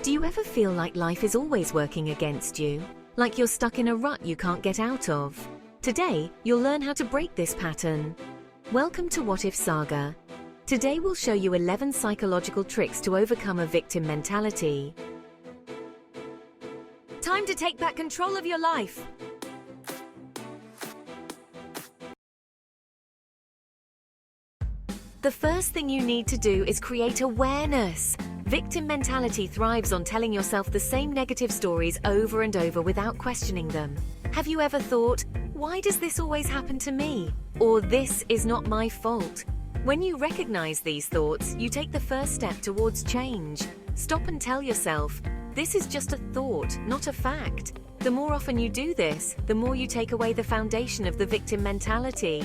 Do you ever feel like life is always working against you? Like you're stuck in a rut you can't get out of? Today, you'll learn how to break this pattern. Welcome to What If Saga. Today we'll show you 11 psychological tricks to overcome a victim mentality. Time to take back control of your life. The first thing you need to do is create awareness. Victim mentality thrives on telling yourself the same negative stories over and over without questioning them. Have you ever thought, why does this always happen to me? Or this is not my fault? When you recognize these thoughts, you take the first step towards change. Stop and tell yourself, this is just a thought, not a fact. The more often you do this, the more you take away the foundation of the victim mentality.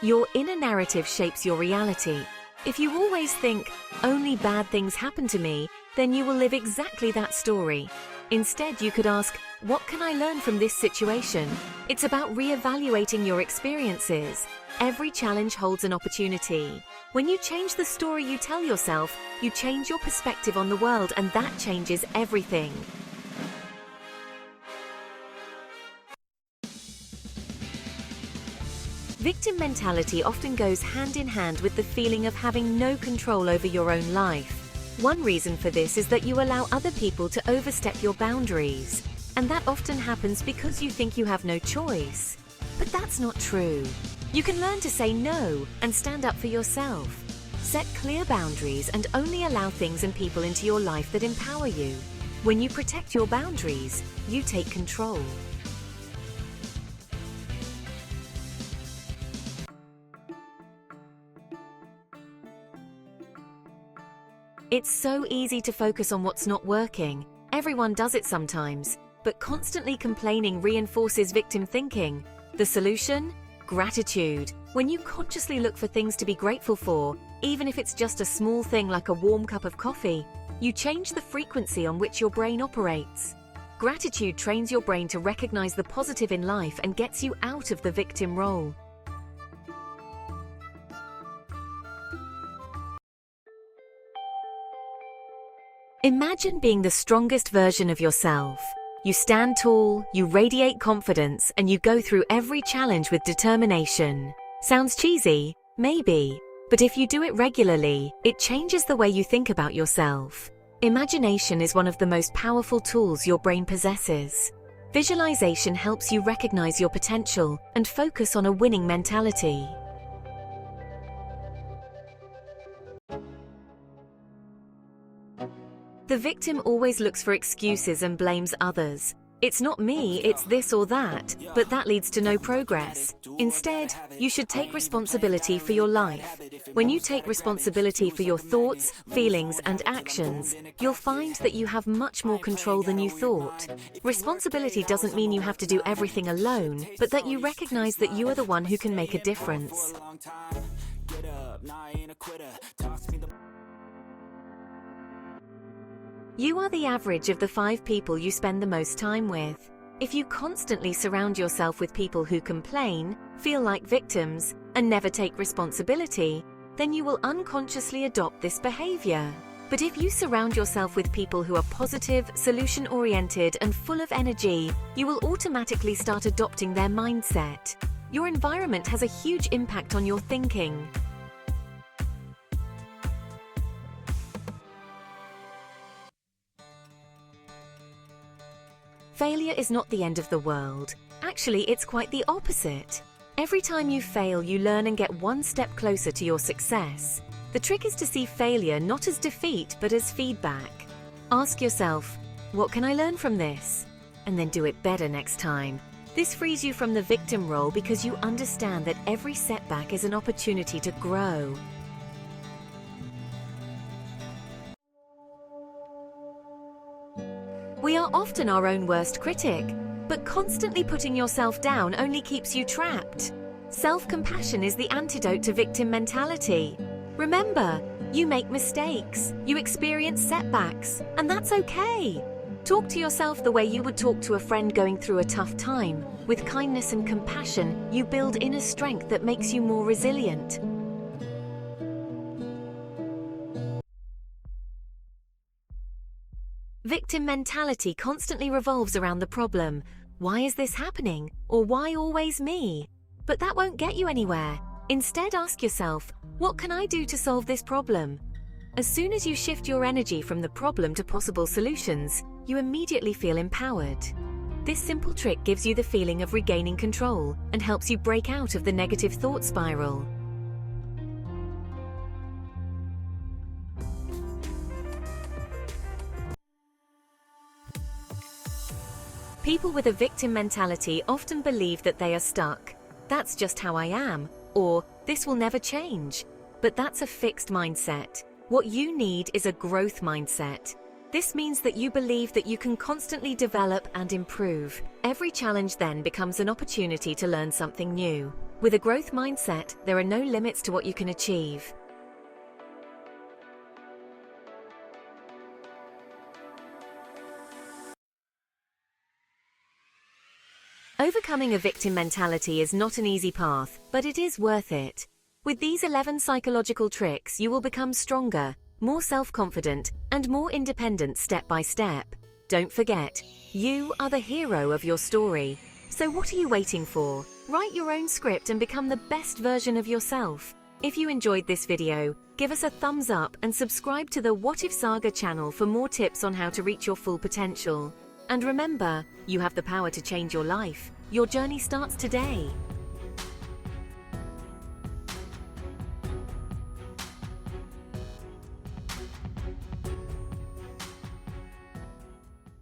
Your inner narrative shapes your reality. If you always think, only bad things happen to me, then you will live exactly that story. Instead, you could ask, what can I learn from this situation? It's about re-evaluating your experiences. Every challenge holds an opportunity. When you change the story you tell yourself, you change your perspective on the world, and that changes everything. Victim mentality often goes hand in hand with the feeling of having no control over your own life. One reason for this is that you allow other people to overstep your boundaries. And that often happens because you think you have no choice. But that's not true. You can learn to say no and stand up for yourself. Set clear boundaries and only allow things and people into your life that empower you. When you protect your boundaries, you take control. It's so easy to focus on what's not working. Everyone does it sometimes, but constantly complaining reinforces victim thinking. The solution? Gratitude. When you consciously look for things to be grateful for, even if it's just a small thing like a warm cup of coffee, you change the frequency on which your brain operates. Gratitude trains your brain to recognize the positive in life and gets you out of the victim role. Imagine being the strongest version of yourself. You stand tall, you radiate confidence, and you go through every challenge with determination. Sounds cheesy? Maybe. But if you do it regularly, it changes the way you think about yourself. Imagination is one of the most powerful tools your brain possesses. Visualization helps you recognize your potential and focus on a winning mentality. The victim always looks for excuses and blames others. It's not me, it's this or that, but that leads to no progress. Instead, you should take responsibility for your life. When you take responsibility for your thoughts, feelings, and actions, you'll find that you have much more control than you thought. Responsibility doesn't mean you have to do everything alone, but that you recognize that you are the one who can make a difference. You are the average of the 5 people you spend the most time with. If you constantly surround yourself with people who complain, feel like victims, and never take responsibility, then you will unconsciously adopt this behavior. But if you surround yourself with people who are positive, solution-oriented, and full of energy, you will automatically start adopting their mindset. Your environment has a huge impact on your thinking. Failure is not the end of the world. Actually, it's quite the opposite. Every time you fail, you learn and get one step closer to your success. The trick is to see failure not as defeat, but as feedback. Ask yourself, what can I learn from this? And then do it better next time. This frees you from the victim role because you understand that every setback is an opportunity to grow. We are often our own worst critic, but constantly putting yourself down only keeps you trapped. Self-compassion is the antidote to victim mentality. Remember, you make mistakes, you experience setbacks, and that's okay. Talk to yourself the way you would talk to a friend going through a tough time. With kindness and compassion, you build inner strength that makes you more resilient. Victim mentality constantly revolves around the problem. Why is this happening? Or why always me? But that won't get you anywhere. Instead, ask yourself, what can I do to solve this problem? As soon as you shift your energy from the problem to possible solutions, you immediately feel empowered. This simple trick gives you the feeling of regaining control and helps you break out of the negative thought spiral. People with a victim mentality often believe that they are stuck. That's just how I am, or this will never change. But that's a fixed mindset. What you need is a growth mindset. This means that you believe that you can constantly develop and improve. Every challenge then becomes an opportunity to learn something new. With a growth mindset, there are no limits to what you can achieve. Overcoming a victim mentality is not an easy path, but it is worth it. With these 11 psychological tricks, you will become stronger, more self-confident, and more independent step by step. Don't forget, you are the hero of your story. So what are you waiting for? Write your own script and become the best version of yourself. If you enjoyed this video, give us a thumbs up and subscribe to the What If Saga channel for more tips on how to reach your full potential. And remember, you have the power to change your life. Your journey starts today.